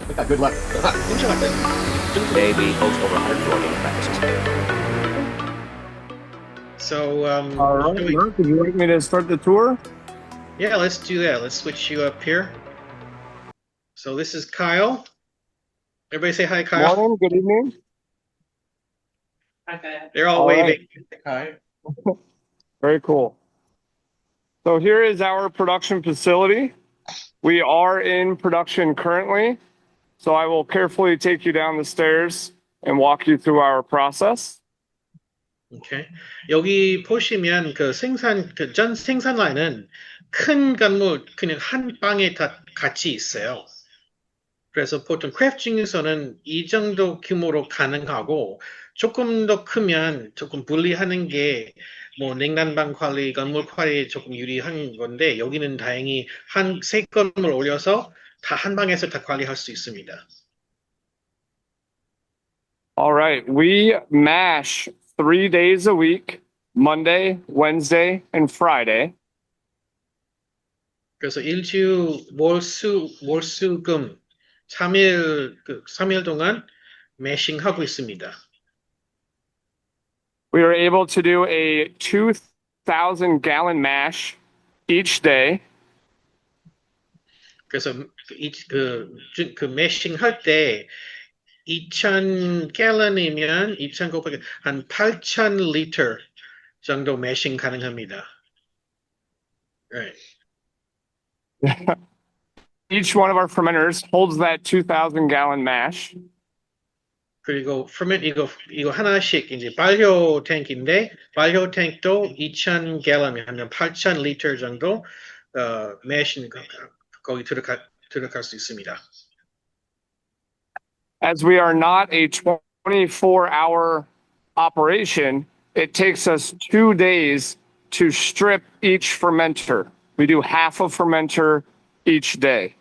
We got good luck. Today we host over 140 events. So, All right, Mark, would you like me to start the tour? yeah, let's do that. Let's switch you up here. So this is Kyle. Everybody say hi, Kyle. Morning, good evening. They're all waving. Hi. Very cool. So here is our production facility. We are in production currently. So I will carefully take you down the stairs and walk you through our process. 오케이. 여기 보시면 전 생산 라인은 큰 건물 그냥 한 방에 다 같이 있어요. 그래서 보통 크래프트 증류소는 이 정도 규모로 가능하고 조금 더 크면 조금 분리하는 게 뭐 냉난방 관리, 건물 관리에 조금 유리한 건데 여기는 다행히 세 건물 올려서 다 한 방에서 다 관리할 수 있습니다. All right, we mash 3 days a week, Monday, Wednesday, and Friday. 그래서 일주 월수금 3일 동안 매싱하고 있습니다. We are able to do a 2,000 gallon mash each day. 그래서 그 매싱 할 때 2,000 갤런이면 2,000 곱하기 한 8,000 리터 정도 매싱 가능합니다. Right. Each one of our fermenters holds that 2,000 gallon mash. 그리고 이거 하나씩 이제 발효 탱크인데 발효 탱크도 2,000 갤런이면 한 8,000 리터 정도 매싱 거기 들어갈 수 있습니다. As we are not a 24-hour operation, it takes us 2 days to strip each fermenter. We do half a fermenter each day.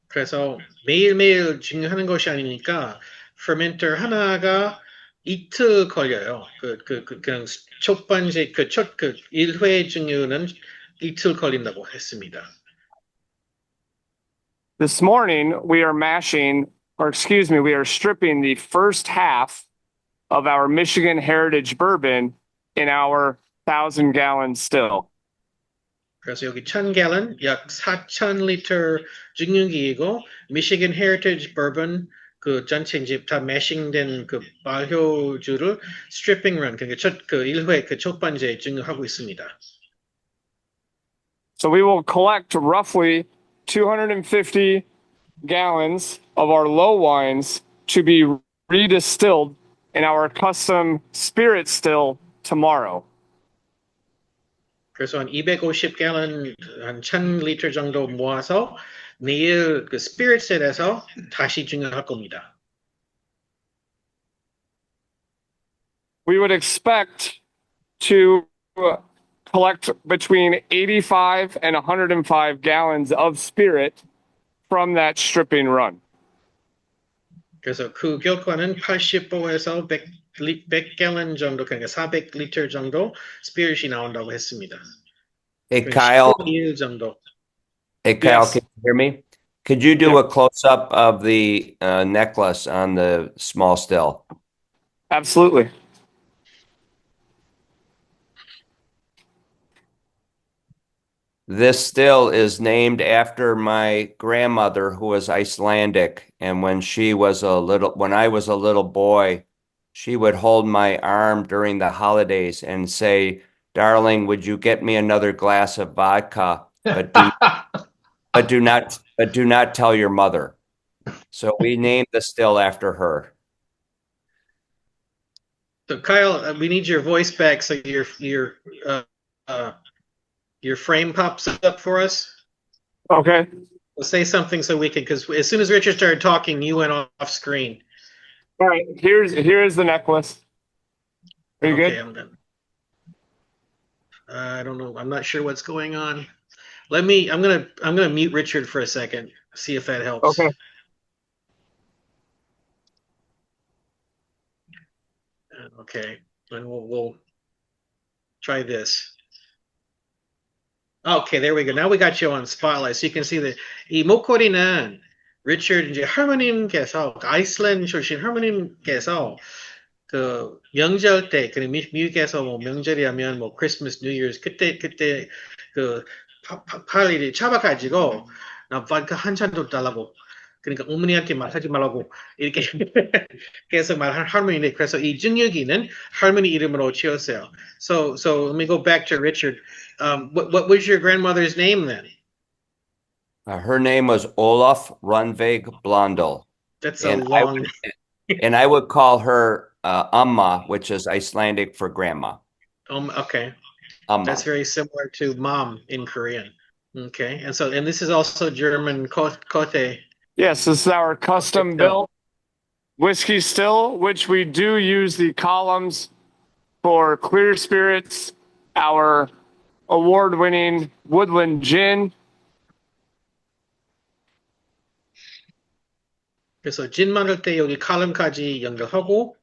그래서 매일매일 증류하는 것이 아니니까 퍼멘터 하나가 이틀 걸려요. 그냥 첫 번째 그 1회 증류는 이틀 걸린다고 했습니다. This morning, we are we are stripping the first half of our Michigan Heritage Bourbon in our 1,000 gallon still. 그래서 여기 1,000 갤런, 약 4,000 리터 증류기이고 미시간 헤리티지 버번 그 전체 이제 다 매싱된 그 발효주를 스트리핑 런 그러니까 1회 그 첫 번째 증류하고 있습니다. So we will collect roughly 250 gallons of our low wines to be redistilled in our custom spirit still tomorrow. 그래서 한 250 갤런, 한 1,000 리터 정도 모아서 내일 그 스피릿셋에서 다시 증류할 겁니다. We would expect to collect between 85 and 105 gallons of spirit from that stripping run. 그래서 그 결과는 85에서 100 갤런 정도, 그러니까 400 리터 정도 스피릿이 나온다고 했습니다. Hey, Kyle. 12일 정도. Hey, Kyle, Yes. can you hear me? Could you do a close-up of the necklace on the small still? Absolutely. This still is named after my grandmother, who was Icelandic, and when I was a little boy, she would hold my arm during the holidays and say, "Darling, would you get me another glass of vodka? But do not tell your mother." So we named the still after her. So Kyle, we need your voice back so your frame pops up for us. Okay. We'll say something so we can, because as soon as Richard started talking, you went off screen. All right. Here's the necklace. Are you Okay, good? I'm done. I don't know. I'm not sure what's going on. I'm gonna mute Richard for a second. See if that helps. Okay. Okay. And we'll try this. Okay, there we go. Now we got you on spotlight, so you can see that 이 목걸이는 리처드 이제 할머님께서 아이슬란드 출신 할머님께서 그 명절 때, 그 미국에서 뭐 명절이 하면 뭐 크리스마스, 뉴 이어스 그때 그 파일이 잡아가지고 나 바카 한 잔도 달라고 그러니까 어머니한테 말하지 말라고 이렇게 계속 말한 할머니인데 그래서 이 증류기는 할머니 이름으로 지었어요. So let me go back to Richard. What was your grandmother's name then? Her name was Olaf Runvig Blondel. That's And a long. I would call her Amma, which is Icelandic for grandma. Okay. Amma. That's very similar to mom in Korean. Okay. And this is also German kote. Yes, this is our custom built whiskey still, which we do use the columns for clear spirits, our award-winning woodland gin. 그래서 진 만들 때 여기 칼럼까지 연결하고.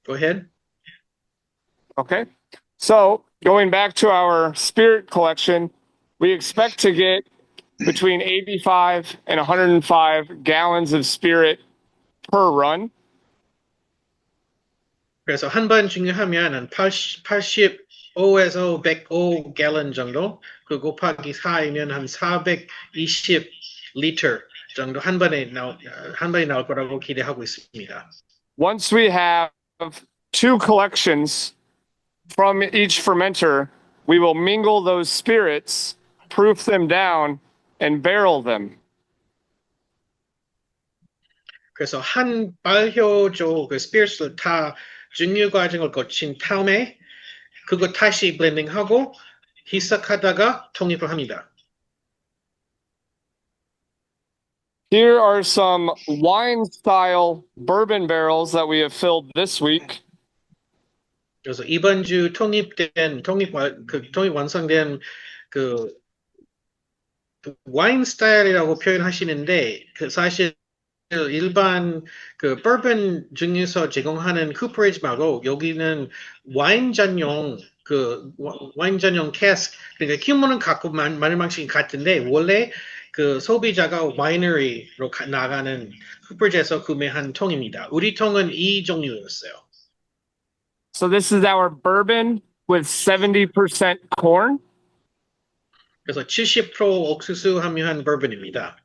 Go ahead. Okay. So going back to our spirit collection, we expect to get between 85 and 105 gallons of spirit per run. 그래서 한 번 증류하면 한 85에서 105 갤런 정도, 그 곱하기 4이면 한 420 리터 정도 한 번에 나올 거라고 기대하고 있습니다. Once we have 2 collections from each fermenter, we will mingle those spirits, proof them down, and barrel them. 그래서 한 발효조 그 스피릿을 다 증류 과정을 거친 다음에 그거 다시 블렌딩하고 희석하다가 통입을 합니다. Here are some wine-style bourbon barrels that we have filled this week. 그래서 이번 주 통입 완성된 그 와인 스타일이라고 표현하시는데 그 사실 일반 그 버번 증류소 제공하는 쿠퍼리지 말고 여기는 와인 전용 캐스크 그러니까 규모는 갖고 만들 방식이 같은데 원래 그 소비자가 와이너리로 나가는 쿠퍼리지에서 구매한 통입니다. 우리 통은 이 종류였어요. So this is our bourbon with 70% corn. 그래서 70% 옥수수 함유한 버번입니다.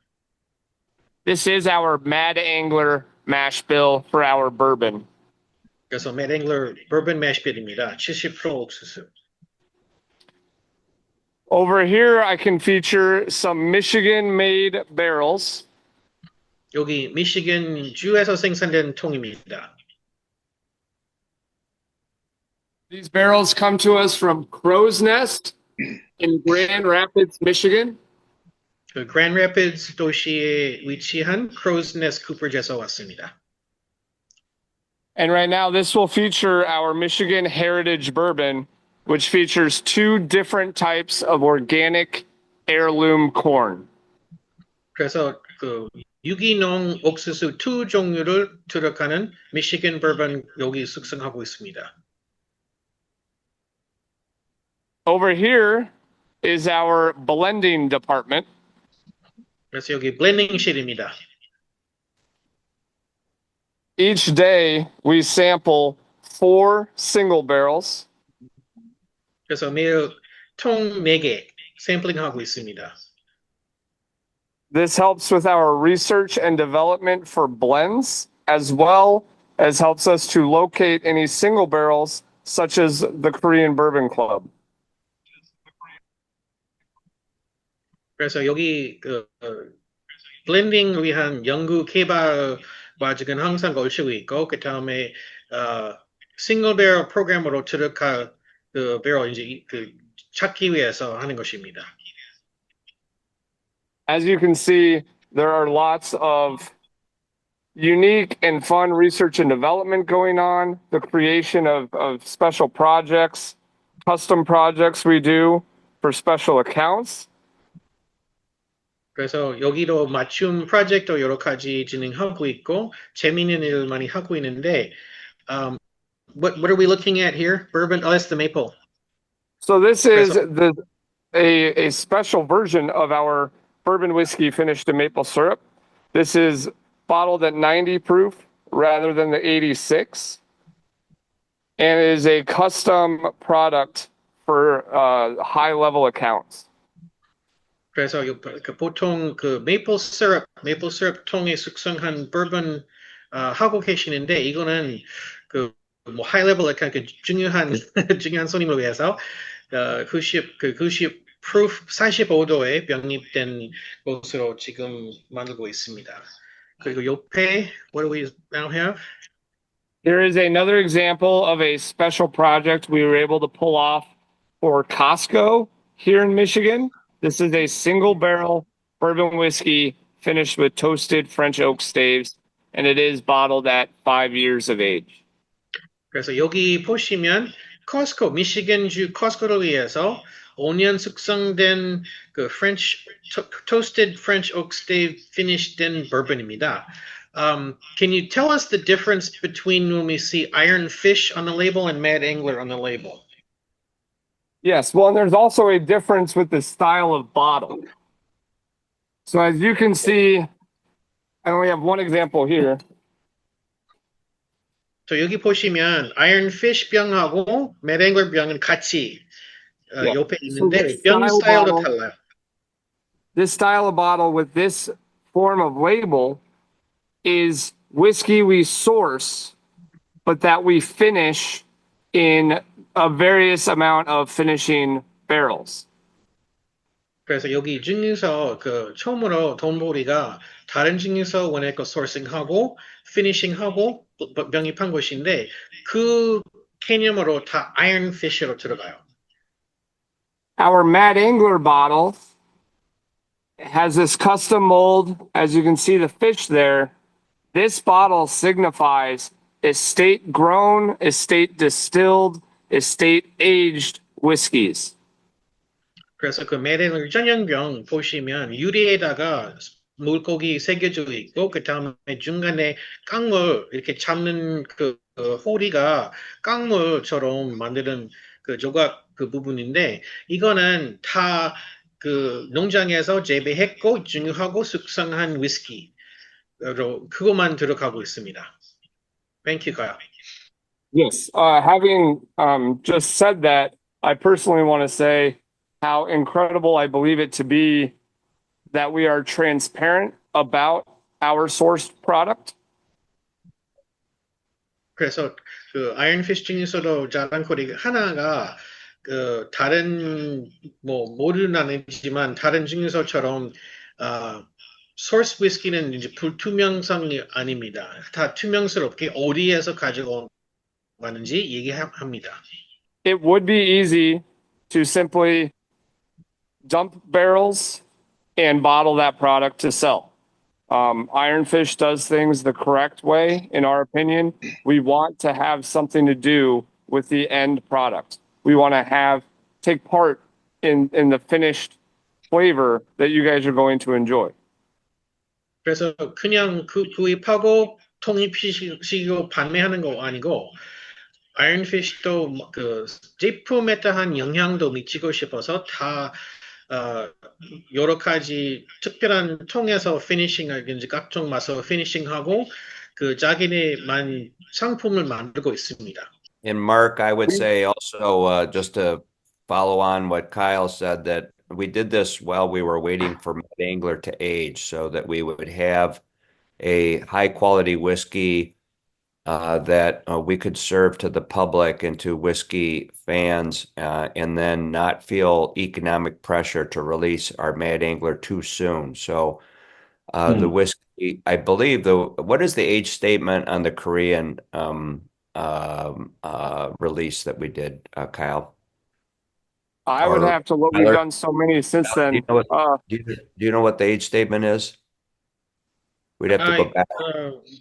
This is our Mad Angler mash bill for our bourbon. 그래서 Mad Angler 버번 매시빌입니다. 70% 옥수수. Over here, I can feature some Michigan-made barrels. 여기 미시간 주에서 생산된 통입니다. These barrels come to us from Crow's Nest in Grand Rapids, Michigan. 그 Grand Rapids 도시에 위치한 Crow's Nest 쿠퍼리지에서 왔습니다. And right now, this will feature our Michigan Heritage Bourbon, which features 2 different types of organic heirloom corn. 그래서 그 유기농 옥수수 2 종류를 들어가는 미시간 버번 여기 숙성하고 있습니다. Over here is our blending department. 그래서 여기 블렌딩실입니다. Each day, we sample 4 single barrels. 그래서 매일 통 4개 샘플링하고 있습니다. This helps with our research and development for blends, as well as helps us to locate any single barrels, such as the Korean Bourbon Club. 그래서 여기 블렌딩을 위한 연구 개발 과정은 항상 걸치고 있고 그 다음에 싱글 배럴 프로그램으로 들어갈 그 배럴 이제 그 찾기 위해서 하는 것입니다. As you can see, there are lots of unique and fun research and development going on, the creation of special projects, custom projects we do for special accounts. 그래서 여기도 맞춤 프로젝트 여러 가지 진행하고 있고 재미있는 일 많이 하고 있는데 what are we looking at here? Bourbon, that's the maple. So this is a special version of our bourbon whiskey finished in maple syrup. This is bottled at 90 proof rather than the 86. And it is a custom product for high-level accounts. 그래서 보통 그 메이플 시럽 통에 숙성한 버번 하고 계시는데 이거는 뭐 하이 레벨 약간 중요한 손님을 위해서 90 proof 45도에 병립된 것으로 지금 만들고 있습니다. 그리고 옆에 what do we now have? There is another example of a special project we were able to pull off for Costco here in Michigan. This is a single barrel bourbon whiskey finished with toasted French oak staves, and it is bottled at 5 years of age. 그래서 여기 보시면 미시건주 코스코를 위해서 5년 숙성된 그 toasted French oak stave finished 된 bourbon입니다. Can you tell us the difference between when we see Ironfish on the label and Mad Angler on the label? Yes, well, and there's also a difference with the style of bottle. So as you can see, I only have one example here. 저 여기 보시면 Ironfish 병하고 Mad Angler 병은 같이 옆에 있는데 병 스타일도 달라요. This style of bottle with this form of label is whiskey we source, but that we finish in a various amount of finishing barrels. 그래서 여기 증류소 처음으로 돈보리가 다른 증류소 원액 거 소싱하고 피니싱하고 병입한 것인데 그 개념으로 다 아이언피시로 들어가요. Our Mad Angler bottle has this custom mold. As you can see the fish there, this bottle signifies estate grown, estate distilled, estate aged whiskeys. 그래서 그 메릴러 전용병 보시면 유리에다가 물고기 새겨져 있고 그 다음에 중간에 깡물 이렇게 잡는 그 호리가 깡물처럼 만드는 그 조각 그 부분인데 이거는 다 그 농장에서 재배했고 증류하고 숙성한 위스키로 그것만 들어가고 있습니다. Thank you, Kyle. Yes, having just said that, I personally want to say how incredible I believe it to be that we are transparent about our sourced product. 그래서 그 아이언피시 증류소도 자랑거리 하나가 그 다른 뭐 모두는 아니지만 다른 증류소처럼 소스 위스키는 이제 불투명성이 아닙니다. 다 투명스럽게 어디에서 가지고 왔는지 얘기합니다. It would be easy to simply dump barrels and bottle that product to sell. Ironfish does things the correct way, in our opinion. We want to have something to do with the end product. We want to take part in the finished flavor that you guys are going to enjoy. 그래서 그냥 구입하고 통입시키고 판매하는 거 아니고 아이언피시도 그 제품에 대한 영향도 미치고 싶어서 다 여러 가지 특별한 통에서 피니싱하든지 각종 맛으로 피니싱하고 그 자기네만 상품을 만들고 있습니다. And Mark, I would say also, just to follow on what Kyle said, that we did this while we were waiting for Mad Angler to age so that we would have a high quality whiskey that we could serve to the public and to whiskey fans and then not feel economic pressure to release our Mad Angler too soon. So the whiskey, I believe, what is the age statement on the Korean release that we did, Kyle? I would have to look. We've done so many since then. Do you know what the age statement is? We'd have to go back.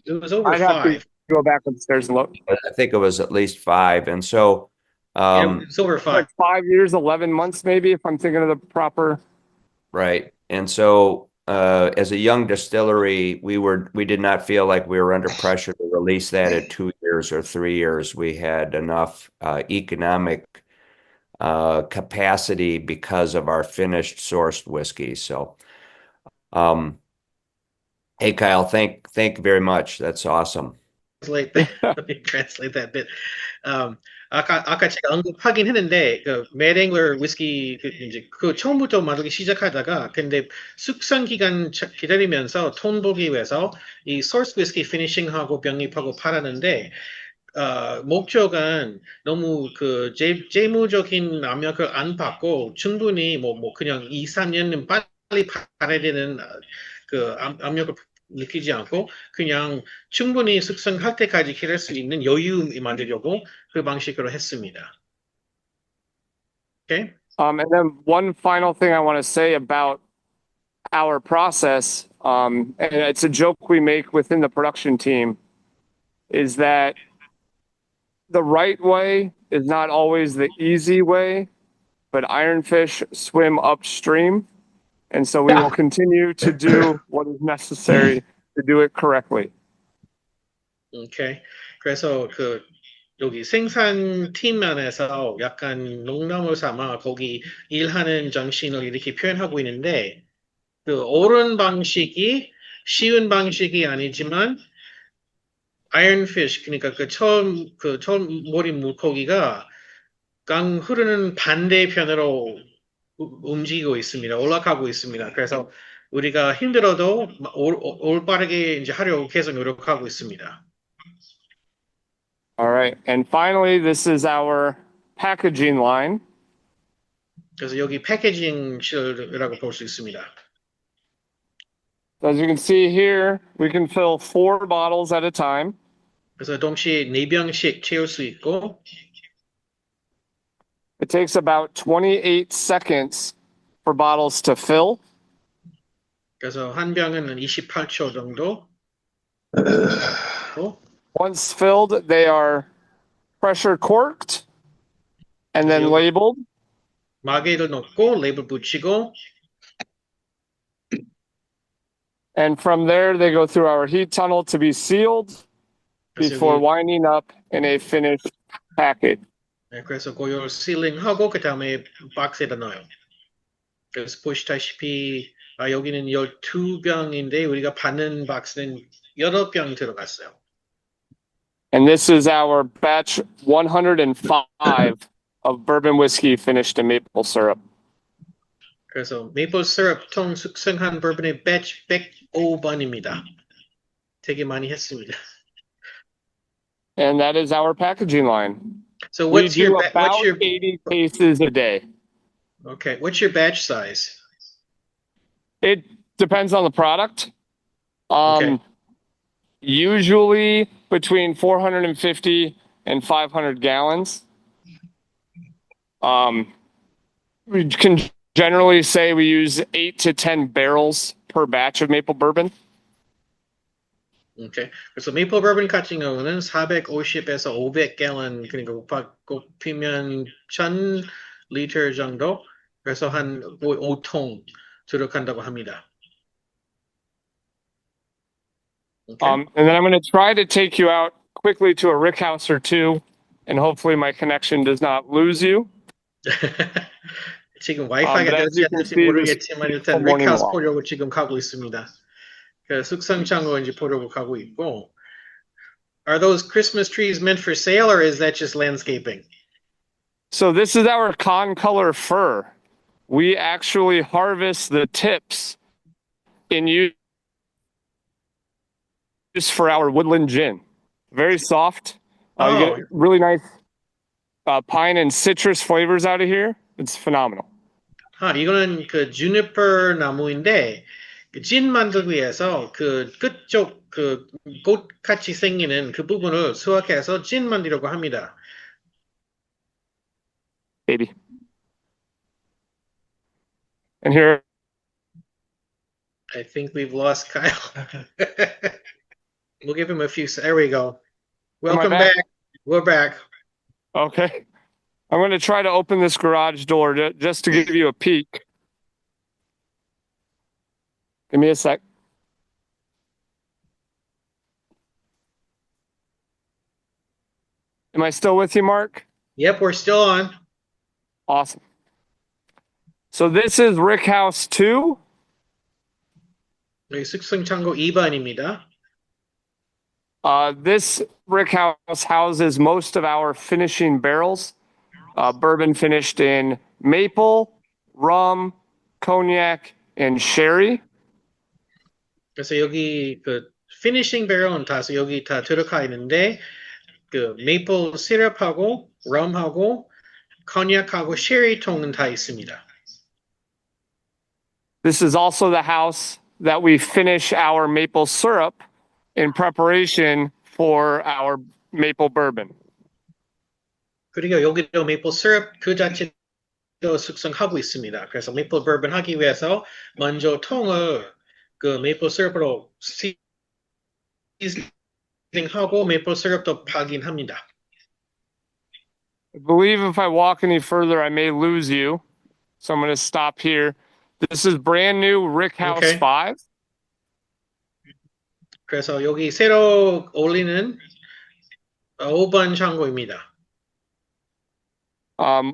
It was over I'd 5. have to go back upstairs and look. I think it was at least 5. And so It's over 5. Like 5 years, 11 months, maybe, if I'm thinking of the proper. right. And so as a young distillery, we did not feel like we were under pressure to release that at 2 years or 3 years. We had enough economic capacity because of our finished sourced whiskey. So Hey, Kyle, thank you very much. That's awesome. Translate that. Let me translate that bit. 아까 제가 언급하긴 했는데 그 메랭글 위스키 이제 그 처음부터 만들기 시작하다가 근데 숙성 기간 기다리면서 톤 보기 위해서 이 소스 위스키 피니싱하고 병립하고 팔았는데 목적은 너무 그 재무적인 압력을 안 받고 충분히 뭐 그냥 2, 3년은 빨리 팔아야 되는 그 압력을 느끼지 않고 그냥 충분히 숙성할 때까지 기다릴 수 있는 여유 만들려고 그 방식으로 했습니다. Okay? And then one final thing I want to say about our process, and it's a joke we make within the production team, is that the right way is not always the easy way, but ironfish swim upstream. And so we will continue to do what is necessary to do it correctly. Okay. 그래서 그 여기 생산팀 안에서 약간 농담을 삼아 거기 일하는 정신을 이렇게 표현하고 있는데 그 옳은 방식이 쉬운 방식이 아니지만 아이언피시 그러니까 그 처음 머리 물고기가 강 흐르는 반대편으로 움직이고 있습니다. 올라가고 있습니다. 그래서 우리가 힘들어도 올바르게 이제 하려고 계속 노력하고 있습니다. All right. And finally, this is our packaging line. 그래서 여기 패키징실이라고 볼 수 있습니다. As you can see here, we can fill 4 bottles at a time. 그래서 동시에 4병씩 채울 수 있고 It takes about 28 seconds for bottles to fill. 그래서 한 병은 28초 정도. Once filled, they are pressure corked and then labeled. 마개를 넣고 레이블 붙이고 And from there, they go through our heat tunnel to be sealed before winding up in a finished package. 네, 그래서 그걸 실링하고 그 다음에 박스에다 넣어요. 그래서 보시다시피 여기는 12병인데 우리가 받는 박스는 8병 들어갔어요. And this is our batch 105 of bourbon whiskey finished in maple syrup. 그래서 메이플 시럽 통 숙성한 버번의 배치 105번입니다. 되게 많이 했습니다. And that is our packaging line. So what's we do your about 80 cases a day. Okay, what's your batch size? It depends on the product. Okay. Usually between 450 and 500 gallons. We can generally say we use 8 to 10 barrels per batch of maple bourbon. Okay. 그래서 메이플 버번 같은 경우는 450에서 500갤런 그러니까 곱히면 1000리터 정도. 그래서 한 5통 들어간다고 합니다. Okay. And then I'm going to try to take you out quickly to a rickhouse or two, and hopefully my connection does not lose you. 지금 와이파이가 되지 않을지 모르겠지만 일단 rickhouse 보려고 지금 가고 있습니다. 그 숙성창고 이제 보려고 가고 있고. Are those Christmas trees meant for sale or is that just landscaping? So this is our con color fir. We actually harvest the tips in use for our woodland gin. Very soft. You get really nice pine and citrus flavors out of here. It's phenomenal. 이거는 그 juniper 나무인데 진 만들기 위해서 그 끝쪽 그 꽃같이 생기는 그 부분을 수확해서 진 만들려고 합니다. Baby. And here. I think we've lost Kyle. We'll give him a few. There we go. Welcome back. We're back. Okay. I'm going to try to open this garage door just to give you a peek. Give me a sec. Am I still with you, Mark? Yep, we're still on. Awesome. So this is Rickhouse 2. 여기 숙성 창고 2번입니다. This rickhouse houses most of our finishing barrels, bourbon finished in maple, rum, cognac, and sherry. 그래서 여기 그 피니싱 배럴은 다 여기 다 들어가 있는데 그 메이플 시럽하고 럼하고 코냑하고 쉐리 통은 다 있습니다. This is also the house that we finish our maple syrup in preparation for our maple bourbon. 그리고 여기도 메이플 시럽 그 자체도 숙성하고 있습니다. 그래서 메이플 버번 하기 위해서 먼저 통을 그 메이플 시럽으로 시즈닝하고 메이플 시럽도 파긴 합니다. I believe if I walk any further, I may lose you. So I'm going to stop here. This is brand new Rickhouse Okay. 5. 그래서 여기 새로 올리는 5번 창고입니다.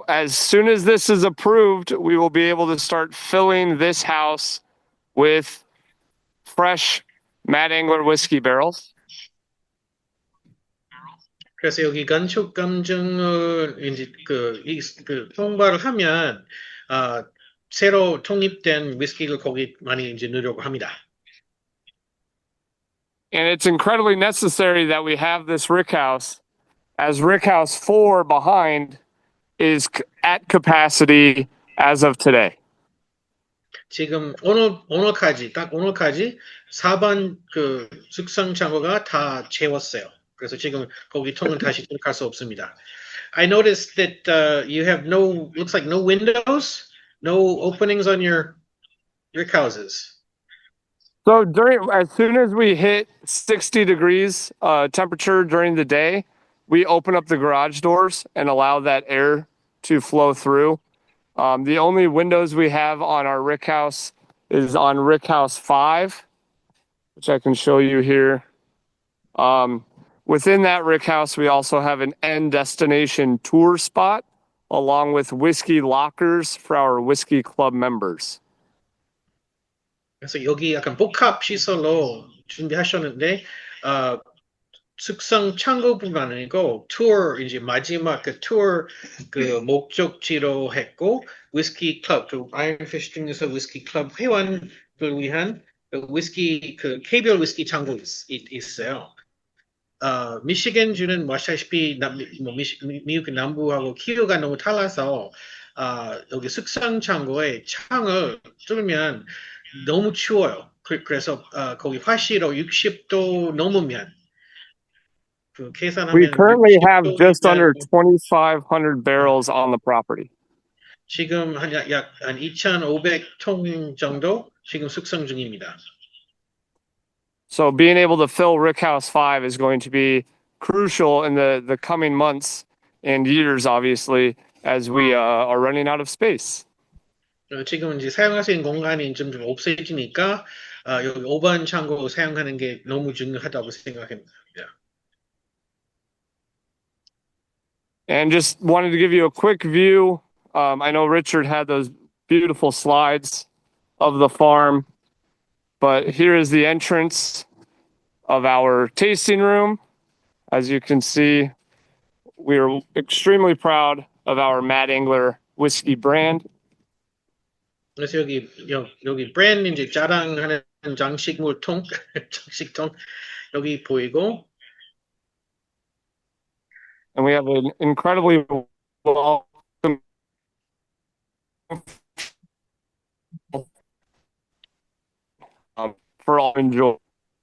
As soon as this is approved, we will be able to start filling this house with fresh Mad Angler whiskey barrels. 그래서 여기 건축 검증을 이제 그 통과를 하면 새로 통입된 위스키를 거기 많이 이제 넣으려고 합니다. And it's incredibly necessary that we have this rickhouse, as rickhouse 4 behind is at capacity as of today. 지금 오늘까지 딱 오늘까지 4번 그 숙성 창고가 다 채웠어요. 그래서 지금 거기 통은 다시 들어갈 수 없습니다. I noticed that you have looks like no windows, no openings on your houses. So as soon as we hit 60 degrees temperature during the day, we open up the garage doors and allow that air to flow through. The only windows we have on our rickhouse is on rickhouse 5, which I can show you here. Within that rickhouse, we also have an end destination tour spot, along with whiskey lockers for our whiskey club members. 그래서 여기 약간 복합 시설로 준비하셨는데 숙성 창고뿐만 아니고 투어 이제 마지막 그 투어 그 목적지로 했고 위스키 클럽 그 아이언피시 증류소 위스키 클럽 회원을 위한 그 위스키 그 개별 위스키 창고 있어요. 미시간주는 아시다시피 미국 남부하고 기후가 너무 달라서 여기 숙성 창고에 창을 뚫으면 너무 추워요. 그래서 거기 화씨로 60도 넘으면 그 계산하면 We currently have 60도 just under 2,500 barrels on the property. 지금 약 2,500통 정도 지금 숙성 중입니다. So being able to fill Rickhouse 5 is going to be crucial in the coming months and years, obviously, as we are running out of space. 지금 이제 사용할 수 있는 공간이 좀 없어지니까 여기 5번 창고 사용하는 게 너무 중요하다고 생각합니다. And just wanted to give you a quick view. I know Richard had those beautiful slides of the farm, but here is the entrance of our tasting room. As you can see, we are extremely proud of our Mad Angler whiskey brand. 그래서 여기 브랜드 이제 자랑하는 장식물통, 장식통 여기 보이고. And we have an incredibly welcome for all to enjoy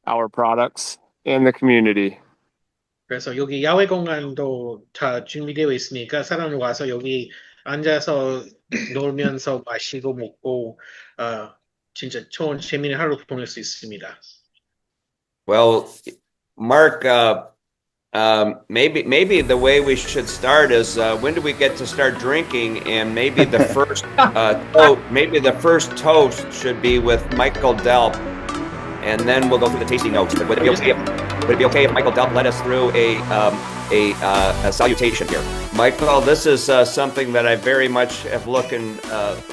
our products and the community. 그래서 여기 야외 공간도 다 준비되어 있으니까 사람들 와서 여기 앉아서 놀면서 마시고 먹고 진짜 좋은 재미있는 하루 보낼 수 있습니다. Well, Mark, maybe the way we should start is when do we get to start drinking? And maybe the first toast should be with Michael Delp, and then we'll go through the tasting notes. Would it be okay if Michael Delp led us through a salutation here? Michael, this is something that I very much have